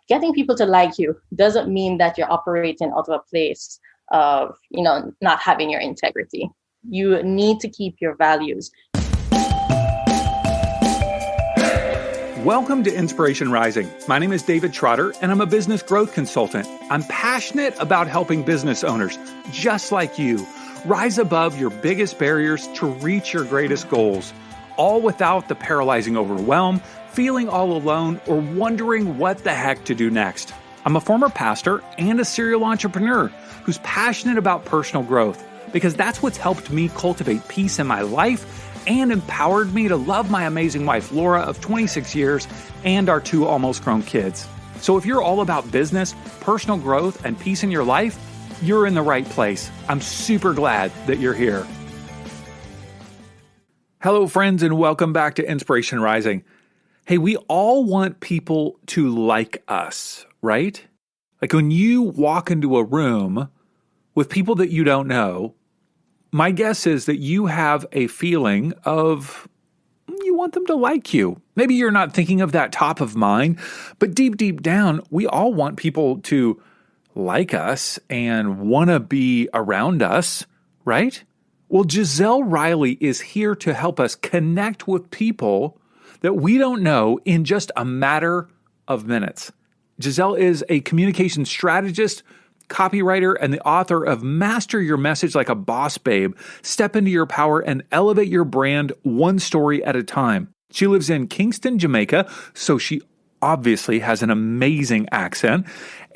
getting people to like you doesn't mean that you're operating out of a place of, not having your integrity. You need to keep your values. Welcome to Inspiration Rising. My name is David Trotter, and I'm a business growth consultant. I'm passionate about helping business owners, just like you, rise above your biggest barriers to reach your greatest goals, all without the paralyzing overwhelm, feeling all alone, or wondering what the heck to do next. I'm a former pastor and a serial entrepreneur who's passionate about personal growth because that's what's helped me cultivate peace in my life and empowered me to love my amazing wife, Laura, of 26 years, and our 2 almost grown kids. So if you're all about business, personal growth, and peace in your life, you're in the right place. I'm super glad that you're here. Hello, friends, and welcome back to Inspiration Rising. Hey, we all want people to like us, right? Like when you walk into a room with people that you don't know, my guess is that you have a feeling of you want them to like you. Maybe you're not thinking of that top of mind, but deep down, we all want people to like us and want to be around us, right? Well, Gizelle Riley is here to help us connect with people that we don't know in just a matter of minutes. Gizelle is a communication strategist, copywriter, and the author of Master Your Message Like a Boss Babe, Step Into Your Power and Elevate Your Brand One Story at a Time. She lives in Kingston, Jamaica, so she obviously has an amazing accent,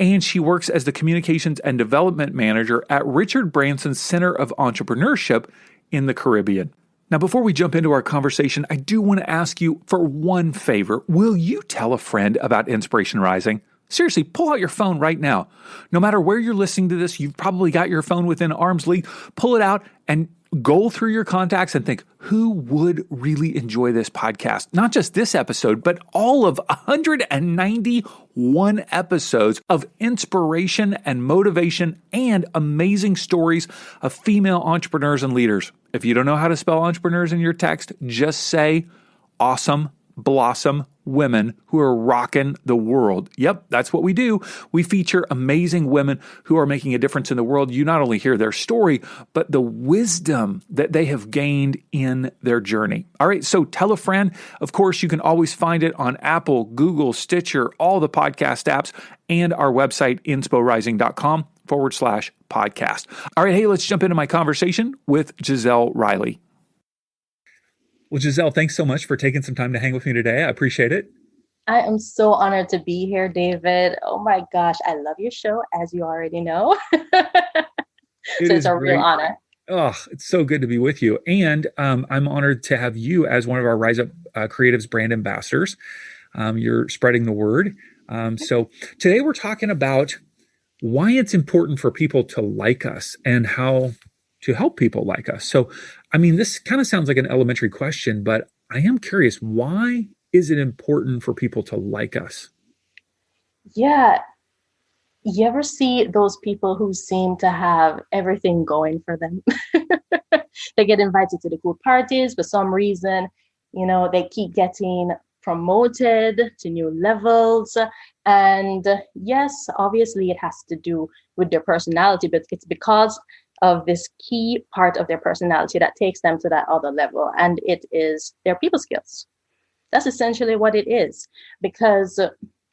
and she works as the Communications and Development Manager at Richard Branson's Center of Entrepreneurship in the Caribbean. Now, before we jump into our conversation, I do want to ask you for one favor. Will you tell a friend about Inspiration Rising? Seriously, pull out your phone right now. No matter where you're listening to this, you've probably got your phone within arm's length. Pull it out and go through your contacts and think, who would really enjoy this podcast? Not just this episode, but all of 191 episodes of inspiration and motivation and amazing stories of female entrepreneurs and leaders. If you don't know how to spell entrepreneurs in your text, just say awesome blossom women who are rocking the world. Yep, that's what we do. We feature amazing women who are making a difference in the world. You not only hear their story, but the wisdom that they have gained in their journey. All right, so tell a friend. Of course, you can always find it on Apple, Google, Stitcher, all the podcast apps, and our website, insporising.com/podcast. All right, hey, let's jump into my conversation with Gizelle Riley. Well, Gizelle, thanks so much for taking some time to hang with me today. I appreciate it. I am so honored to be here, David. Oh my gosh, I love your show, as you already know. It's a real honor. Oh, it's so good to be with you. And I'm honored to have you as one of our Rise Up Creatives brand ambassadors. You're spreading the word. So today we're talking about why it's important for people to like us and how to help people like us. So, I mean, this kind of sounds like an elementary question, but I am curious, why is it important for people to like us? Yeah. You ever see those people who seem to have everything going for them? They get invited to the cool parties for some reason. They keep getting promoted to new levels. And yes, obviously it has to do with their personality, but it's because of this key part of their personality that takes them to that other level. And it is their people skills. That's essentially what it is. Because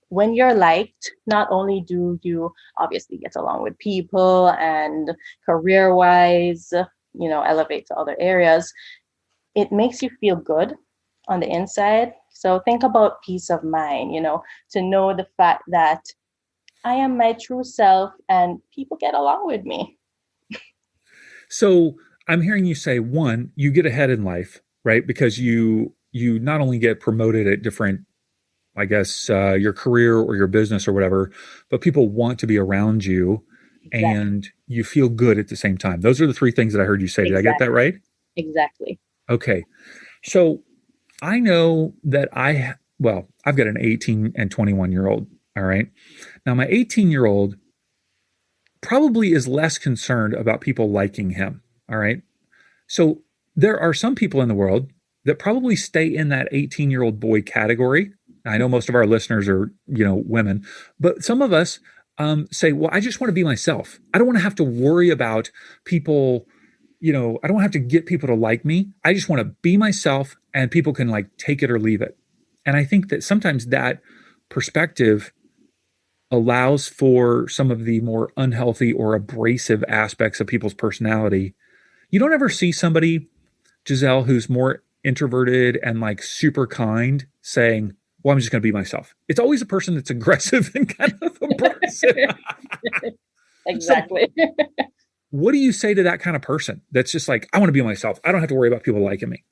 when you're liked, not only do you obviously get along with people and career-wise, elevate to other areas, it makes you feel good on the inside. So think about peace of mind, to know the fact that I am my true self and people get along with me. So I'm hearing you say, one, you get ahead in life, right? Because you not only get promoted at different, I guess, your career or your business or whatever, but people want to be around you. Exactly. And you feel good at the same time. Those are the 3 things that I heard you say. Exactly. Did I get that right? Exactly. Okay. So I know that I've got an 18 and 21-year-old. All right. Now my 18-year-old probably is less concerned about people liking him. All right. So there are some people in the world that probably stay in that 18-year-old boy category I know most of our listeners are, women, but some of us say, well, I just want to be myself. I don't want to have to worry about people, I don't have to get people to like me. I just want to be myself and people can like take it or leave it. And I think that sometimes that perspective allows for some of the more unhealthy or abrasive aspects of people's personality. You don't ever see somebody, Gizelle, who's more introverted and like super kind saying, well, I'm just going to be myself. It's always a person that's aggressive and kind of abrasive. Exactly. So, what do you say to that kind of person that's just like, I want to be myself. I don't have to worry about people liking me.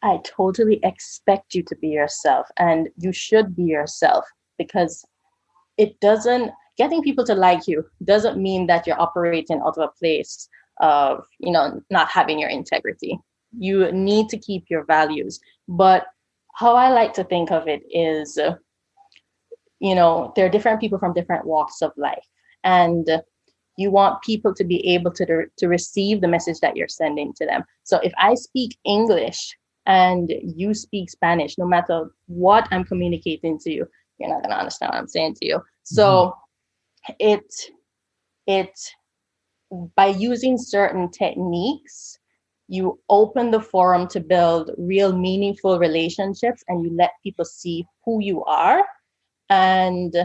I totally expect you to be yourself, and you should be yourself, because getting people to like you doesn't mean that you're operating out of a place of, not having your integrity. You need to keep your values. But how I like to think of it is, there are different people from different walks of life, and you want people to be able to receive the message that you're sending to them. So if I speak English and you speak Spanish, no matter what I'm communicating to you, you're not going to understand what I'm saying to you. So it by using certain techniques, you open the forum to build real meaningful relationships, and you let people see who you are. And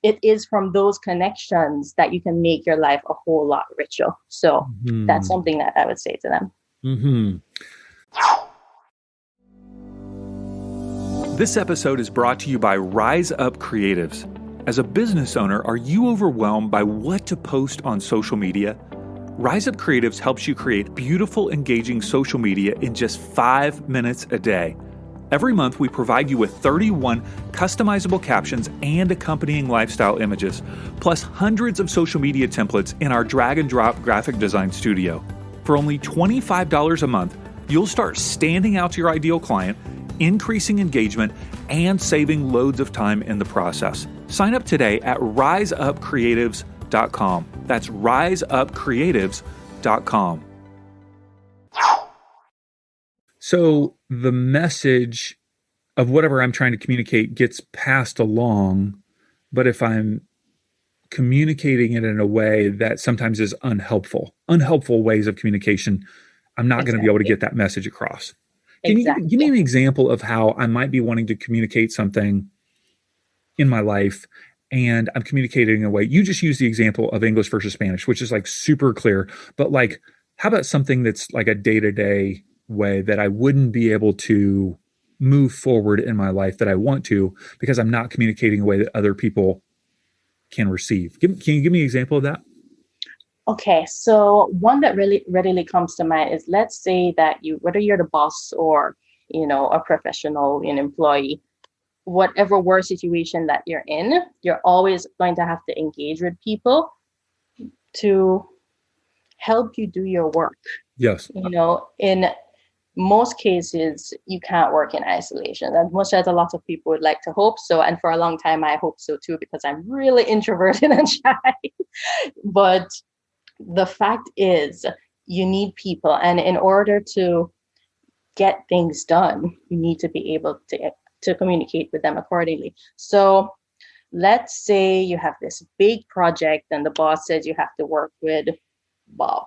it is from those connections that you can make your life a whole lot richer. So that's something that I would say to them. Mm-hmm. This episode is brought to you by Rise Up Creatives. As a business owner, are you overwhelmed by what to post on social media? Rise Up Creatives helps you create beautiful, engaging social media in just 5 minutes a day. Every month, we provide you with 31 customizable captions and accompanying lifestyle images, plus hundreds of social media templates in our drag and drop graphic design studio. For only $25 a month, you'll start standing out to your ideal client, increasing engagement, and saving loads of time in the process. Sign up today at riseupcreatives.com. That's riseupcreatives.com. So the message of whatever I'm trying to communicate gets passed along, but if I'm communicating it in a way that sometimes is unhelpful ways of communication, I'm not going to be able to get that message across. Can you give me an example of how I might be wanting to communicate something in my life and I'm communicating in a way? You just use the example of English versus Spanish, which is like super clear, but like, how about something that's like a day-to-day way that I wouldn't be able to move forward in my life that I want to, because I'm not communicating a way that other people can receive? Can you give me an example of that? Okay, so one that really readily comes to mind is, let's say that whether you're the boss or, a professional, an employee, whatever work situation that you're in, you're always going to have to engage with people to help you do your work. Yes. In most cases, you can't work in isolation, as much as a lot of people would like to hope so. And for a long time, I hope so too, because I'm really introverted and shy. But the fact is, you need people. And in order to get things done, you need to be able to communicate with them accordingly. So let's say you have this big project and the boss says you have to work with Bob.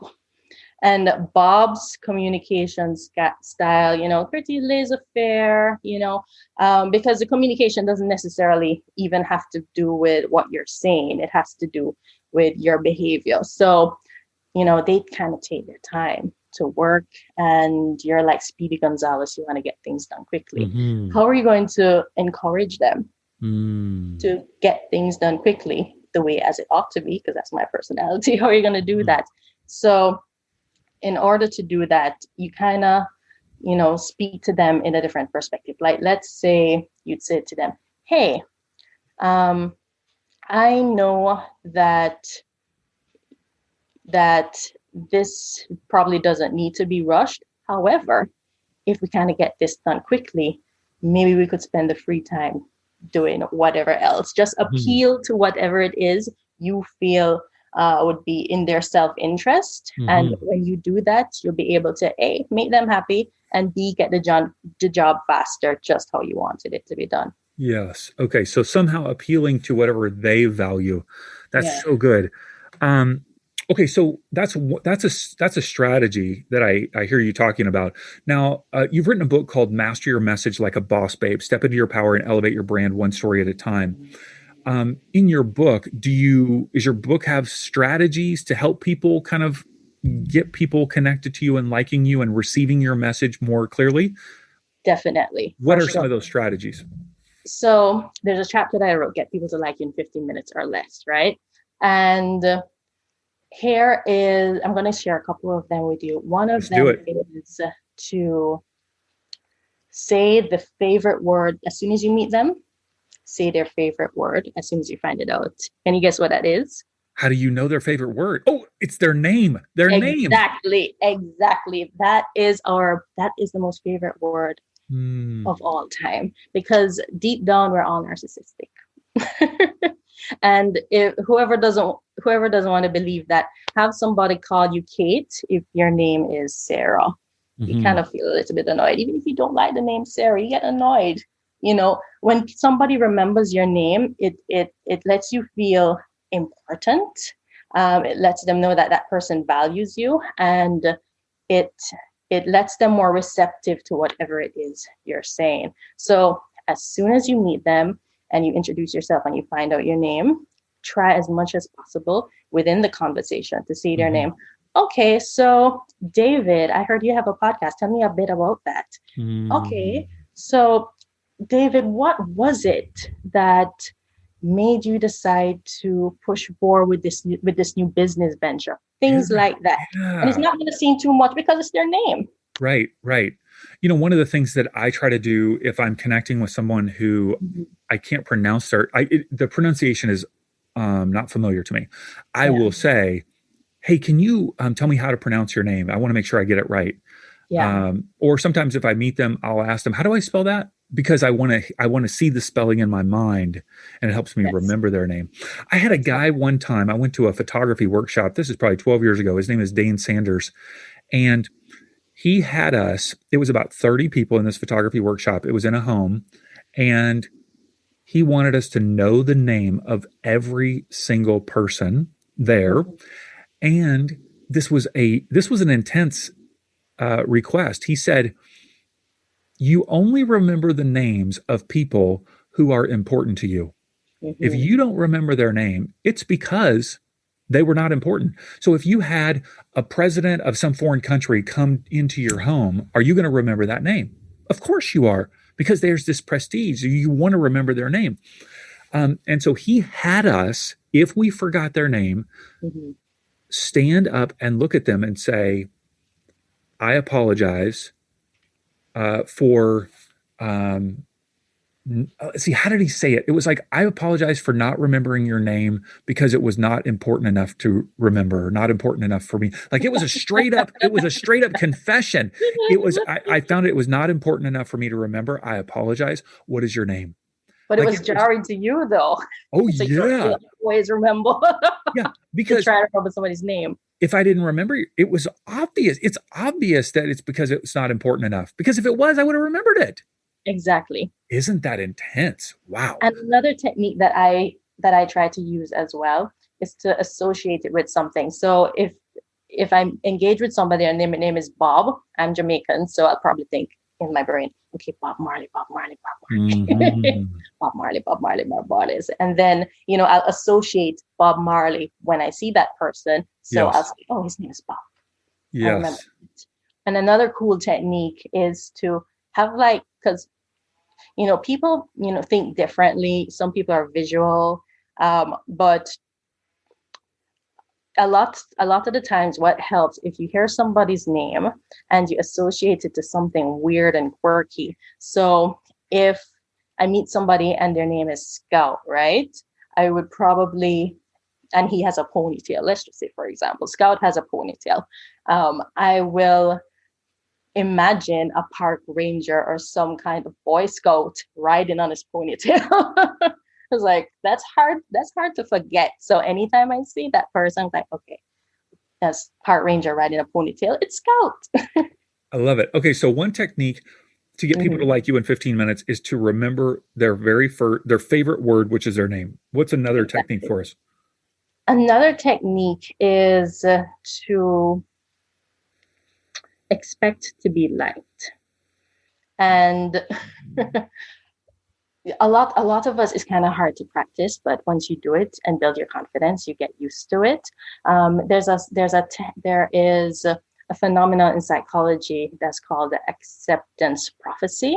And Bob's communication style, pretty laissez-faire, because the communication doesn't necessarily even have to do with what you're saying. It has to do with your behavior. So, they kind of take their time to work, and you're like Speedy Gonzalez. You want to get things done quickly. Mm-hmm. How are you going to encourage them to get things done quickly the way as it ought to be? Because that's my personality. How are you going to do that? So in order to do that, you kind of, speak to them in a different perspective. Like, let's say you'd say to them, hey, I know that this probably doesn't need to be rushed. However, if we kind of get this done quickly, maybe we could spend the free time doing whatever else. Just appeal to whatever it is you feel would be in their self-interest. Mm-hmm. And when you do that, you'll be able to A, make them happy, and B, get the job faster, just how you wanted it to be done. Yes. Okay. So somehow appealing to whatever they value. That's Yeah, so good. Um, okay. So that's a strategy that I hear you talking about. Now, you've written a book called Master Your Message Like a Boss Babe. Step into your power and elevate your brand one story at a time. In your book, does your book have strategies to help people kind of get people connected to you and liking you and receiving your message more clearly? definitely, What for are some sure. of those strategies? So there's a chapter that I wrote, Get People to Like You in 15 Minutes or Less, right? And here is, I'm going to share a couple of them with you. One of Let's do them it. is to say the favorite word as soon as you meet them, say their favorite word as soon as you find it out. Can you guess what that is? How do you know their favorite word? Oh, it's their name. Their name. Exactly, exactly. That is the most favorite word Hmm. of all time because deep down we're all narcissistic. And if whoever doesn't want to believe that, have somebody call you Kate if your name is Sarah. You kind Hmm. of feel a little bit annoyed. Even if you don't like the name Sarah, you get annoyed. When somebody remembers your name, it lets you feel important. It lets them know that that person values you, and it it lets them more receptive to whatever it is you're saying. So as soon as you meet them and you introduce yourself and you find out your name, try as much as possible within the conversation to say their Hmm. name. Okay, so David, I heard you have a podcast. Tell me a bit about that. Hmm. Okay, so David, what was it that made you decide to push forward with this new business venture? Yeah. Things like that. And it's Yeah. not going to seem too much because it's their name. Right. Right. One of the things that I try to do if I'm connecting with someone who Mhm. I can't pronounce the pronunciation is not familiar to me. I Yeah, will say, "Hey, can you tell me how to pronounce your name? I want to make sure I get it right." yeah, Or sometimes if I meet them, I'll ask them, "How do I spell that?" Because I want to see the spelling in my mind, and it helps me yes, remember their name. I had a guy exactly. one time. I went to a photography workshop. This is probably 12 years ago. His name is Dane Sanders, and he had us. It was about 30 people in this photography workshop. It was in a home, and he wanted us to know the name of every single person there. Mhm. And this was an intense request. He said, "You only remember the names of people who are important to you. If Mhm. you don't remember their name, it's because they were not important. So if you had a president of some foreign country come into your home, are you going to remember that name? Of course you are, because there's this prestige. You want to remember their name." And so he had us, if we forgot their name, Mhm. stand up and look at them and say, "I apologize for." Um, see, how did he say it? It was like, "I apologize for not remembering your name because it was not important enough to remember, not important enough for me." Like it was a straight up confession. I found it was not important enough for me to remember. I apologize. What is your name? But it Like was it was, jarring to you, though. oh So you'll yeah. always remember Yeah. to Because try to remember somebody's name. if I didn't remember, it was obvious. It's obvious that it's because it's not important enough. Because if it was, I would have remembered it. Exactly. Isn't that intense? Wow. And another technique that I try to use as well is to associate it with something. So if I'm engaged with somebody and their name is Bob, I'm Jamaican, so I'll probably think in my brain, okay, Bob Marley, Bob Marley, Bob Marley, Hmm. Bob Marley, Bob Marley, Bob Marley. And then, I'll associate Bob Marley when I see that person. So I'll Yes. say, oh, his name is Bob. I remember Yes. it. And another cool technique is to have like, because people think differently. Some people are visual, but a lot of the times what helps if you hear somebody's name and you associate it to something weird and quirky. So if I meet somebody and their name is Scout, right, I would probably, and he has a ponytail, let's just say, for example, Scout has a ponytail. I will imagine a park ranger or some kind of boy scout riding on his ponytail. It's like that's hard to forget. So anytime I see that person, I'm like, okay, that's park ranger riding a ponytail, it's Scout. I love it. Okay. So one technique, to get people to like you in 15 minutes is to remember their favorite word, which is their name. What's another technique for us? Another technique is to expect to be liked. And a lot of us is kind of hard to practice, but once you do it and build your confidence, you get used to it. There is a phenomenon in psychology that's called the acceptance prophecy.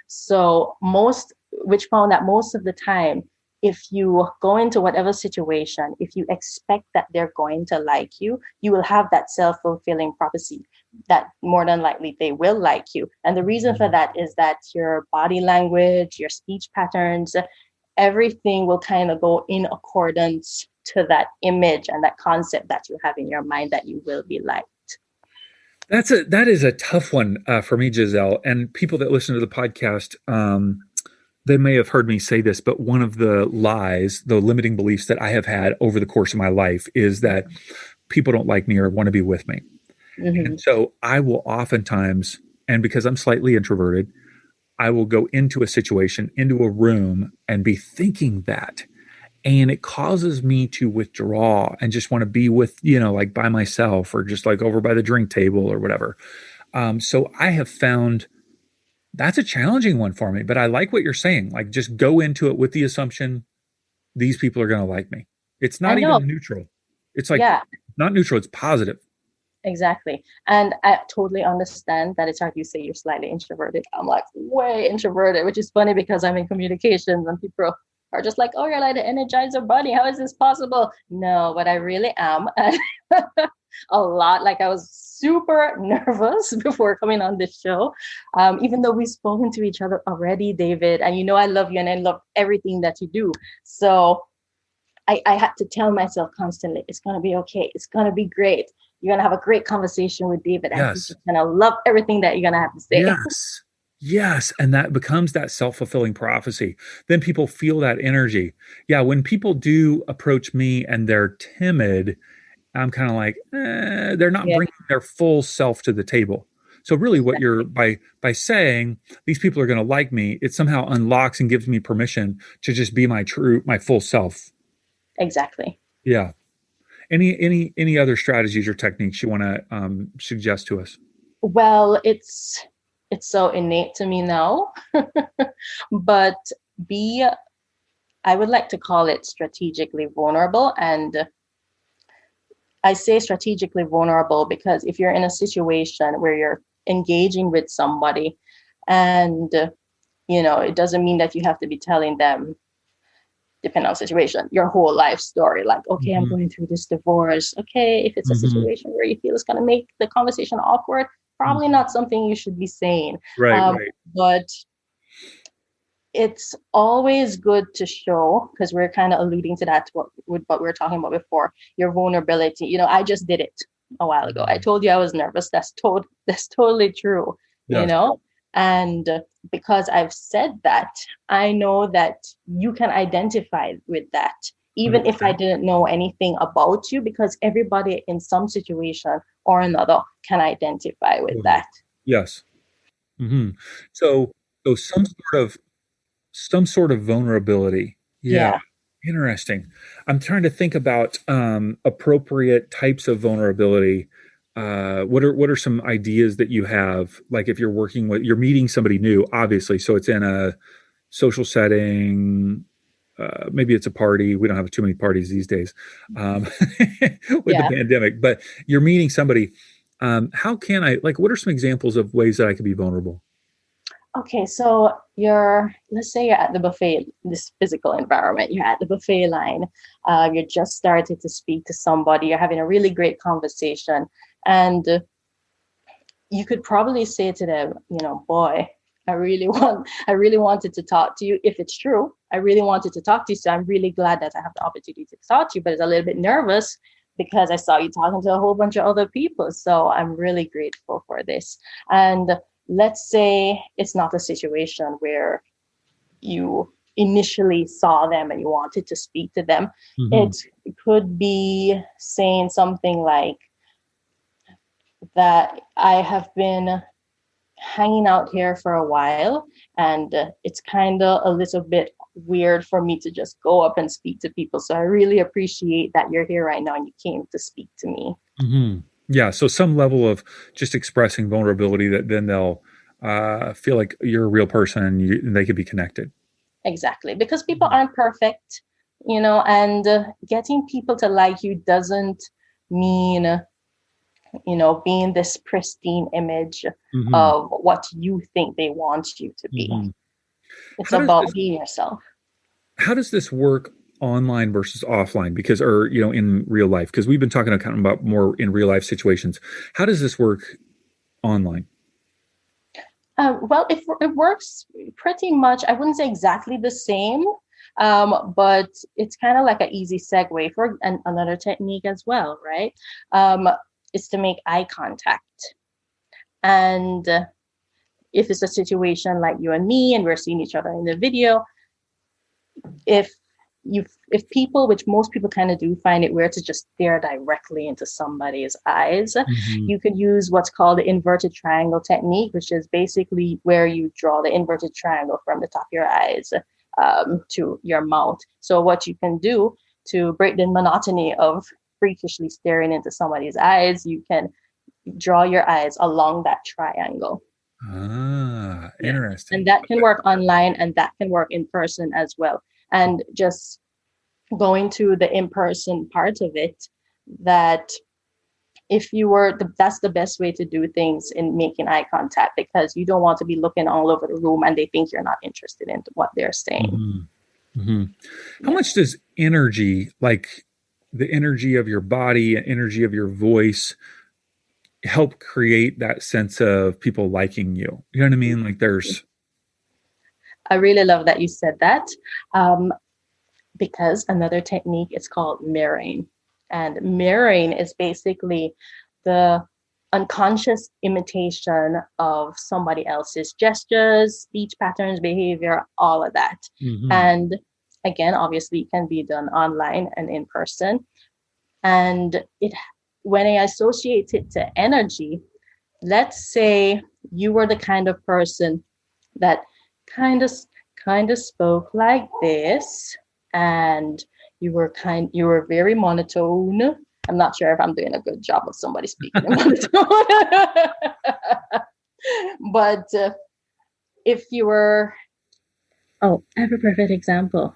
So which found that most of the time, if you go into whatever situation, if you expect that they're going to like you, you will have that self-fulfilling prophecy that more than likely they will like you. And the reason for that is that your body language, your speech patterns, everything will kind of go in accordance to that image and that concept that you have in your mind that you will be liked. That is a tough one for me, Gizelle, and people that listen to the podcast. They may have heard me say this, but one of the lies, the limiting beliefs that I have had over the course of my life is that people don't like me or want to be with me. Mm-hmm. And so I will oftentimes, and because I'm slightly introverted, I will go into a situation, into a room, and be thinking that. And it causes me to withdraw and just want to be with, like by myself or just like over by the drink table or whatever. So I have found that's a challenging one for me, but I like what you're saying. Like just go into it with the assumption these people are going to like me. It's not even neutral. It's like not neutral. It's positive. Exactly. And I totally understand that it's hard. You say you're slightly introverted. I'm like way introverted, which is funny because I'm in communications and people are just like, oh, you're like the Energizer Bunny. How is this possible? No, but I really am. A lot. Like I was super nervous before coming on this show, even though we've spoken to each other already, David. And I love you and I love everything that you do. So I had to tell myself constantly, it's going to be okay. It's going to be great. You're going to have a great conversation with David. And he's just going to love everything that you're going to have to say. Yes. And that becomes that self-fulfilling prophecy. Then people feel that energy. Yeah. When people do approach me and they're timid, I'm kind of like, they're not bringing their full self to the table. So really what you're, by saying these people are going to like me, it somehow unlocks and gives me permission to just be my full self. Exactly. Yeah. Any other strategies or techniques you want to suggest to us? Well, it's so innate to me now, but I would like to call it strategically vulnerable. And I say strategically vulnerable because if you're in a situation where you're engaging with somebody and, it doesn't mean that you have to be telling them, depending on the situation, your whole life story. Like, okay, I'm going through this divorce. Okay, if it's a situation where you feel it's going to make the conversation awkward, probably not something you should be saying. Right. But it's always good to show, because we're kind of alluding to that, what we were talking about before, your vulnerability. I just did it a while ago. I told you I was nervous. That's totally true, And because I've said that, I know that you can identify with that, even if I didn't know anything about you, because everybody in some situation or another can identify with that. Yes. Mm-hmm. So some sort of vulnerability. Yeah. Interesting. I'm trying to think about appropriate types of vulnerability. What are some ideas that you have? Like if you're meeting somebody new, obviously, so it's in a social setting. Maybe it's a party. We don't have too many parties these days with the pandemic. But you're meeting somebody. How can I, what are some examples of ways that I could be vulnerable? Okay, so let's say you're at the buffet, this physical environment, you're at the buffet line, you're just starting to speak to somebody, you're having a really great conversation, and you could probably say to them, boy, I really wanted to talk to you. If it's true, I really wanted to talk to you, so I'm really glad that I have the opportunity to talk to you, but it's a little bit nervous because I saw you talking to a whole bunch of other people, so I'm really grateful for this. And let's say it's not a situation where you initially saw them and you wanted to speak to them. It could be saying something like that I have been hanging out here for a while, and it's kind of a little bit weird for me to just go up and speak to people. So I really appreciate that you're here right now and you came to speak to me. Mm-hmm. Yeah. So some level of just expressing vulnerability that then they'll feel like you're a real person and they could be connected. Exactly, because people aren't perfect, and getting people to like you doesn't mean, being this pristine image Mm-hmm. of what you think they want you to be. Mm-hmm. It's How does about this being yourself. how does this work online versus offline? Because, or, in real life, because we've been talking kind of about more in real life situations. How does this work online? Well, it works pretty much. I wouldn't say exactly the same, but it's kind of like an easy segue for another technique as well, right? Is to make eye contact. And if it's a situation like you and me, and we're seeing each other in the video, if if people, which most people kind of do, find it weird to just stare directly into somebody's eyes, Mm-hmm. you could use what's called the inverted triangle technique, which is basically where you draw the inverted triangle from the top of your eyes to your mouth. So what you can do to break the monotony of freakishly staring into somebody's eyes, you can draw your eyes along that triangle. Ah, Yeah. And interesting. that can work online and that can work in person as well. And just going to the in-person part of it, that that's the best way to do things in making eye contact, because you don't want to be looking all over the room and they think you're not interested in what they're saying. Mm-hmm. Mm-hmm. How Yeah. much does energy, like the energy of your body and energy of your voice, help create that sense of people liking you? You know what I mean? Like there's, I really love that you said that, because another technique is called mirroring. And mirroring is basically the unconscious imitation of somebody else's gestures, speech patterns, behavior, all of that. mm-hmm. And again, obviously, it can be done online and in person. And when I associate it to energy, let's say you were the kind of person that kind of spoke like this, and you were very monotone. I'm not sure if I'm doing a good job of somebody speaking in monotone. But if you were, oh, I have a perfect example.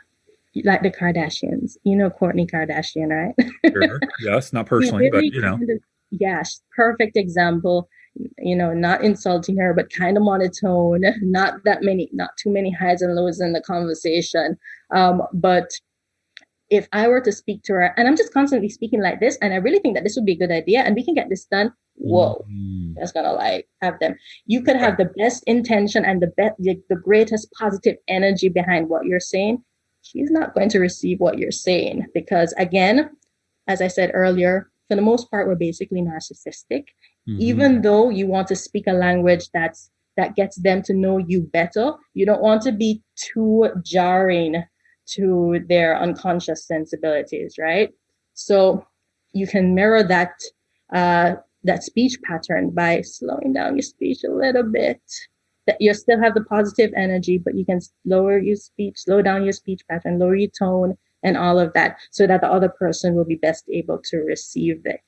Like the Kardashians, Kourtney Kardashian, right? Sure. Yes, not She's personally, but very kind of, yeah, perfect example. Not insulting her, but kind of monotone. Not too many highs and lows in the conversation. But if I were to speak to her, and I'm just constantly speaking like this, and I really think that this would be a good idea, and we can get this done. Whoa, mm-hmm. that's gonna like have them. You could have the best intention and the greatest positive energy behind what you're saying. She's not going to receive what you're saying, because again, as I said earlier, for the most part, we're basically narcissistic. Mm-hmm. Even though you want to speak a language that gets them to know you better, you don't want to be too jarring to their unconscious sensibilities, right? So you can mirror that speech pattern by slowing down your speech a little bit. That you still have the positive energy, but you can slow down your speech pattern, lower your tone, and all of that, so that the other person will be best able to receive it.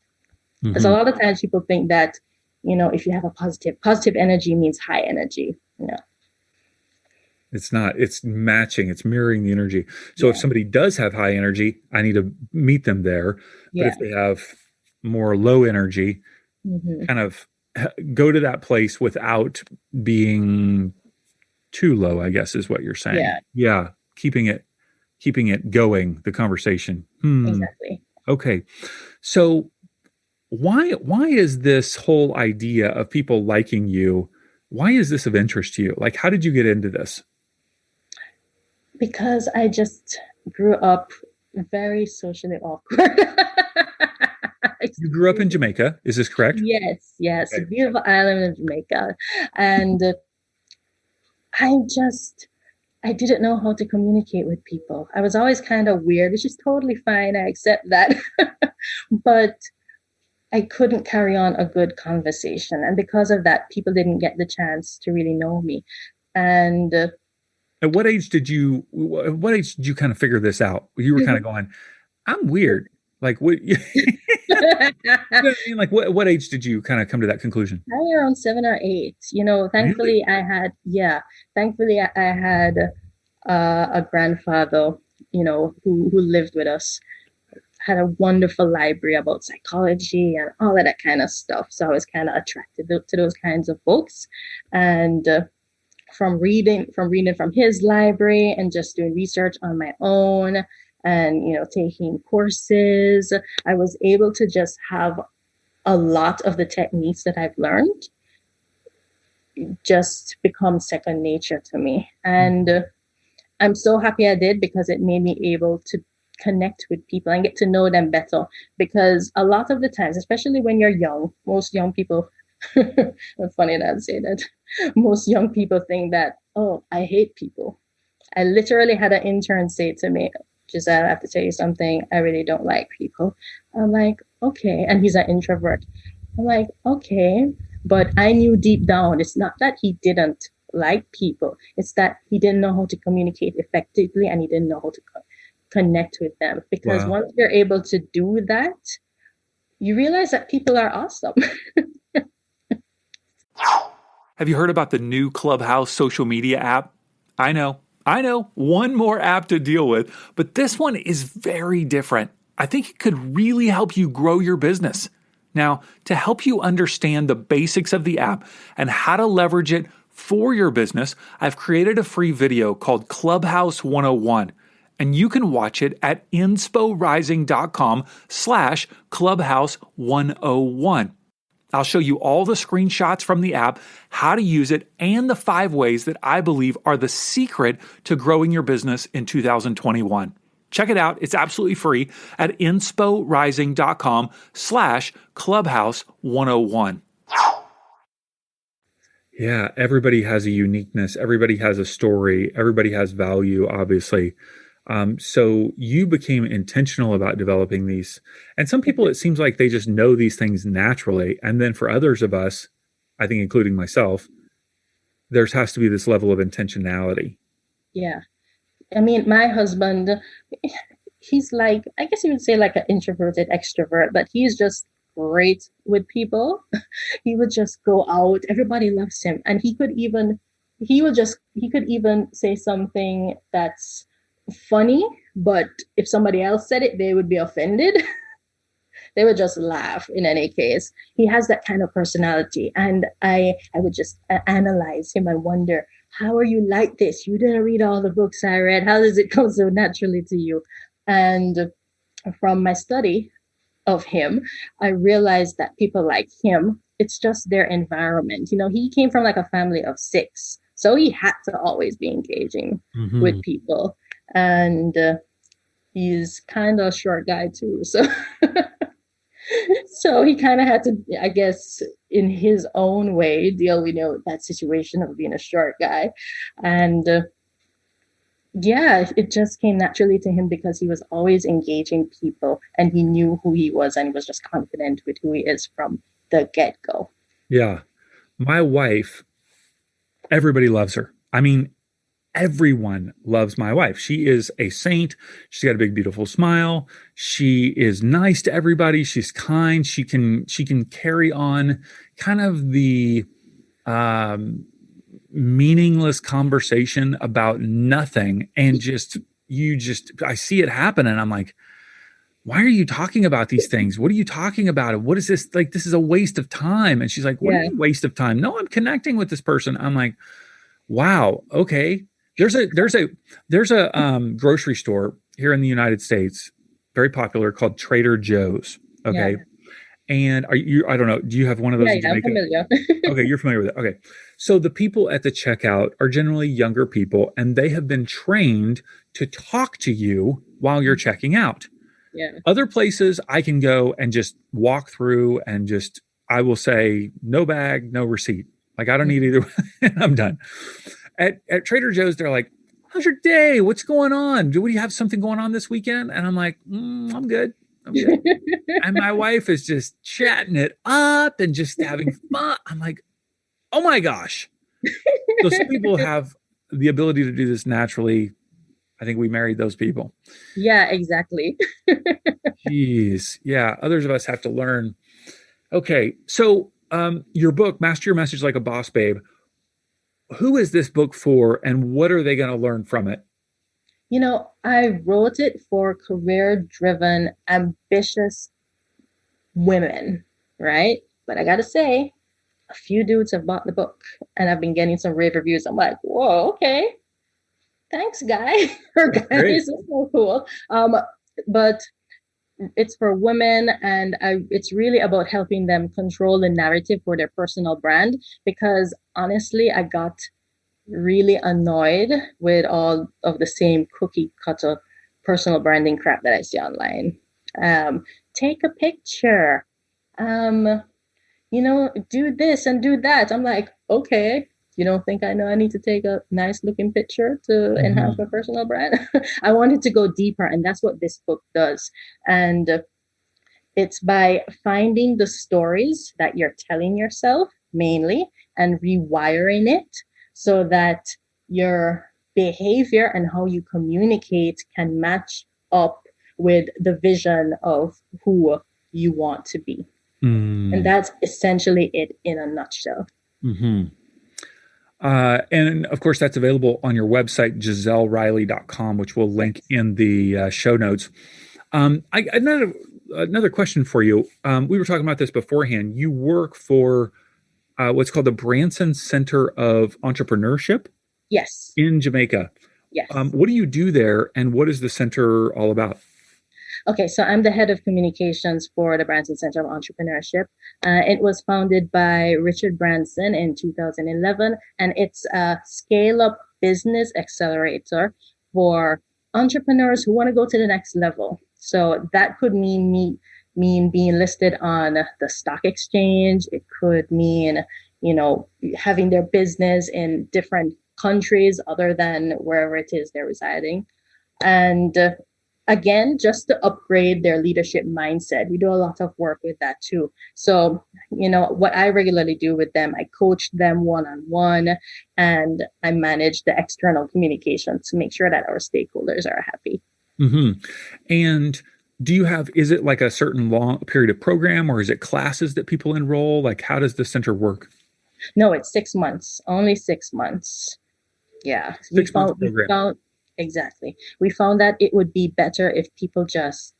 Because a lot of times people think that, if you have a positive energy means high energy. It's not, it's matching, it's mirroring the energy. So if somebody does have high energy, I need to meet them there. But if they have more low energy, kind of go to that place without being too low, I guess is what you're saying. Yeah. Keeping it going, the conversation. Exactly. Okay. So why is this whole idea of people liking you, why is this of interest to you? Like, how did you get into this? Because I just grew up very socially awkward. You grew up in Jamaica, is this correct? Yes, Okay. beautiful island of Jamaica. And I didn't know how to communicate with people. I was always kind of weird, which is totally fine. I accept that. But I couldn't carry on a good conversation. And because of that, people didn't get the chance to really know me. And At what age did you kind of figure this out? You were kind of going, I'm weird. Like what, you know what I mean? Like what age did you kind of come to that conclusion? probably around 7 or 8. Really? Thankfully I had a grandfather, who lived with us, had a wonderful library about psychology and all of that kind of stuff. So I was kind of attracted to those kinds of books. And from reading from his library and just doing research on my own and taking courses, I was able to just have a lot of the techniques that I've learned just become second nature to me. And I'm so happy I did, because it made me able to connect with people and get to know them better. Because a lot of the times, especially when you're young, most young people, it's funny that I say that, most young people think that, oh, I hate people. I literally had an intern say to me, Gizelle, I have to tell you something. I really don't like people. I'm like, okay. And he's an introvert. I'm like, okay. But I knew deep down, it's not that he didn't like people. It's that he didn't know how to communicate effectively, and he didn't know how to connect with them. Because Wow. once you're able to do that, you realize that people are awesome. Have you heard about the new Clubhouse social media app? I know, one more app to deal with, but this one is very different. I think it could really help you grow your business. Now, to help you understand the basics of the app and how to leverage it for your business, I've created a free video called Clubhouse 101, and you can watch it at insporising.com/Clubhouse 101. I'll show you all the screenshots from the app, how to use it, and the 5 ways that I believe are the secret to growing your business in 2021. Check it out. It's absolutely free at insporising.com/Clubhouse 101. Yeah, everybody has a uniqueness. Everybody has a story. Everybody has value, obviously. So you became intentional about developing these. And some people, it seems like they just know these things naturally. And then for others of us, I think including myself, there has to be this level of intentionality. Yeah. I mean, my husband, he's like, I guess you would say like an introverted extrovert, but he's just great with people. He would just go out. Everybody loves him. And he could even say something that's funny, but if somebody else said it, they would be offended. They would just laugh in any case. He has that kind of personality. And I would just analyze him and wonder, how are you like this? You didn't read all the books I read. How does it come so naturally to you? And from my study of him, I realized that people like him, it's just their environment. He came from like a family of 6. So he had to always be engaging Mm-hmm. with people. And he's kind of a short guy too. So so he kind of had to, I guess, in his own way, deal with that situation of being a short guy. And yeah, it just came naturally to him because he was always engaging people and he knew who he was and he was just confident with who he is from the get-go. Yeah. My wife, everybody loves her. I mean, everyone loves my wife. She is a saint. She's got a big, beautiful smile. She is nice to everybody. She's kind. She can carry on kind of the meaningless conversation about nothing, and I see it happen, and I'm like, why are you talking about these things? What are you talking about? What is this? Like, this is a waste of time. And she's like, what do you Yeah, mean waste of time? No, I'm connecting with this person. I'm like, wow, okay. There's a grocery store here in the United States, very popular, called Trader Joe's. yeah, Okay. And I don't know, do you have one of those yeah, in yeah, I'm Jamaica? familiar. Okay, you're familiar with it. Okay. So the people at the checkout are generally younger people, and they have been trained to talk to you while you're checking out. Yeah, Other places I can go and just walk through and I will say, no bag, no receipt. Like, I don't need either. I'm done. At Trader Joe's, they're like, how's your day? What's going on? Do you have something going on this weekend? And I'm like, I'm good. And my wife is just chatting it up and just having fun. I'm like, oh my gosh. So some people have the ability to do this naturally. I think we married those people. Yeah, exactly. Jeez. Yeah. Others of us have to learn. Okay. So your book, Master Your Message Like a Boss Babe, who is this book for and what are they going to learn from it? I wrote it for career-driven, ambitious women, right? But I gotta say, a few dudes have bought the book and I've been getting some rave reviews. I'm like, whoa, okay. Thanks, guy or guys. Great. This is so cool. But it's for women and it's really about helping them control the narrative for their personal brand because honestly, I got really annoyed with all of the same cookie cutter personal branding crap that I see online. Take a picture. Um, do this and do that. I'm like, okay, you don't think I know I need to take a nice looking picture to enhance my personal brand? I wanted to go deeper, and that's what this book does. And it's by finding the stories that you're telling yourself mainly and rewiring it so that your behavior and how you communicate can match up with the vision of who you want to be. And that's essentially it in a nutshell. And of course, that's available on your website, GizelleRiley.com, which we'll link in the show notes. Another question for you. We were talking about this beforehand. You work for what's called the Branson Center of Entrepreneurship. Yes. In Jamaica. Yes. What do you do there, and what is the center all about? Okay, so I'm the head of communications for the Branson Center of Entrepreneurship. It was founded by Richard Branson in 2011, and it's a scale-up business accelerator for entrepreneurs who want to go to the next level. So that could mean being listed on the stock exchange. It could mean, having their business in different countries other than wherever it is they're residing. And again, just to upgrade their leadership mindset. We do a lot of work with that too. So, what I regularly do with them, I coach them one-on-one and I manage the external communication to make sure that our stakeholders are happy. And is it like a certain long period of program or is it classes that people enroll? Like, how does the center work? No, it's 6 months, only 6 months. Yeah. 6 months program. Exactly. We found that it would be better if people just,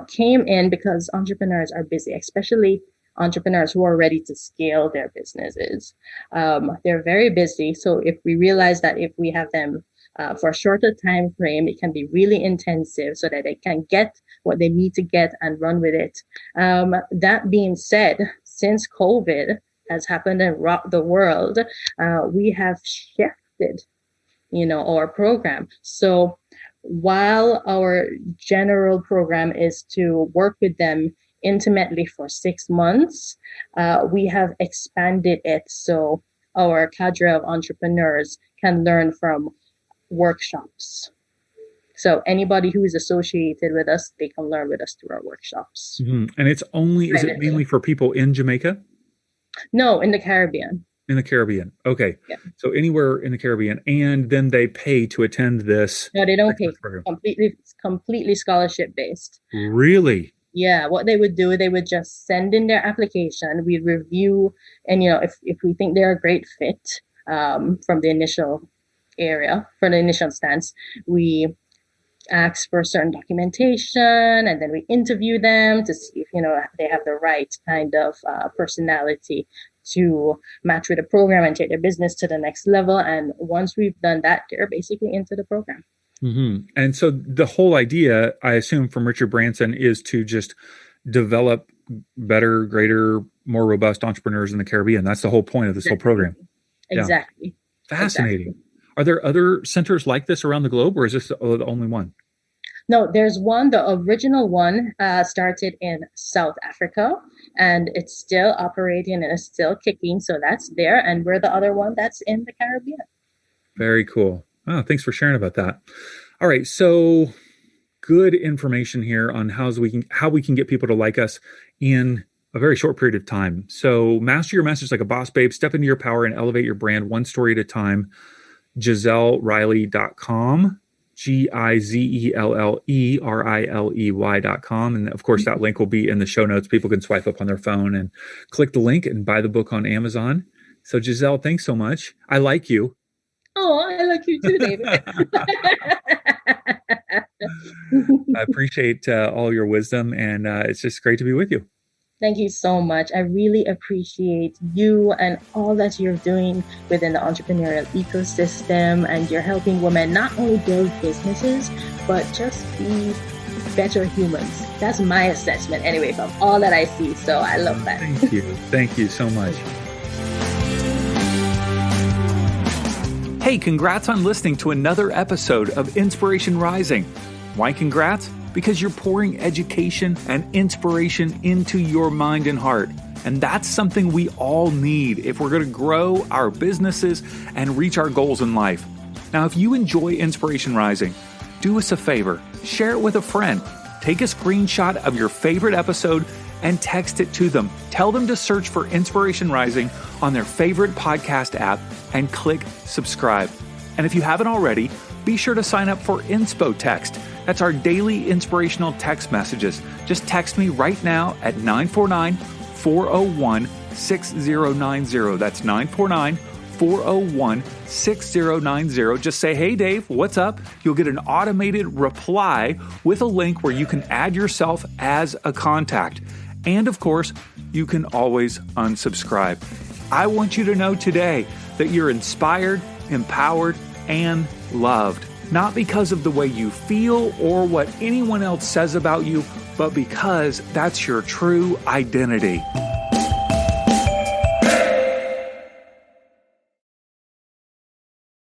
came in because entrepreneurs are busy, especially entrepreneurs who are ready to scale their businesses. They're very busy. So if we realize that if we have them for a shorter time frame, it can be really intensive so that they can get what they need to get and run with it. That being said, since COVID has happened and rocked the world, we have shifted our program. So while our general program is to work with them intimately for 6 months, we have expanded it so our cadre of entrepreneurs can learn from workshops. So anybody who is associated with us, they can learn with us through our workshops. And is it mainly for people in Jamaica? No, in the Caribbean. In the Caribbean. Okay. Yeah. So anywhere in the Caribbean. And then they pay to attend this. No, they don't pay. Completely scholarship based. Really? Yeah. What they would do, they would just send in their application. We'd review. And, if we think they're a great fit from the initial stance, we ask for certain documentation and then we interview them to see if, they have the right kind of personality to match with the program and take their business to the next level. And once we've done that, they're basically into the program. And so the whole idea, I assume, from Richard Branson is to just develop better, greater, more robust entrepreneurs in the Caribbean. That's the whole point of this whole program. Exactly. Yeah. Fascinating. Exactly. Are there other centers like this around the globe, or is this the only one? No, there's one. The original one started in South Africa, and it's still operating and it's still kicking. So that's there. And we're the other one that's in the Caribbean. Very cool. Oh, thanks for sharing about that. All right. So good information here on how we can get people to like us in a very short period of time. So master your message like a boss, babe. Step into your power and elevate your brand one story at a time. GizelleRiley.com, GizelleRiley.com. And of course, that link will be in the show notes. People can swipe up on their phone and click the link and buy the book on Amazon. So Gizelle, thanks so much. I like you. Oh, I like you too, David. I appreciate all your wisdom, and it's just great to be with you. Thank you so much. I really appreciate you and all that you're doing within the entrepreneurial ecosystem, and you're helping women not only build businesses, but just be better humans. That's my assessment anyway, from all that I see. So I love that. Thank you. Thank you so much. Hey, congrats on listening to another episode of Inspiration Rising. Why congrats? Because you're pouring education and inspiration into your mind and heart. And that's something we all need if we're going to grow our businesses and reach our goals in life. Now, if you enjoy Inspiration Rising, do us a favor, share it with a friend. Take a screenshot of your favorite episode and text it to them. Tell them to search for Inspiration Rising on their favorite podcast app and click subscribe. And if you haven't already, be sure to sign up for Inspo Text. That's our daily inspirational text messages. Just text me right now at 949-401-6090. That's 949-401-6090. Just say, hey, Dave, what's up? You'll get an automated reply with a link where you can add yourself as a contact. And of course, you can always unsubscribe. I want you to know today that you're inspired, empowered, and loved. Not because of the way you feel or what anyone else says about you, but because that's your true identity.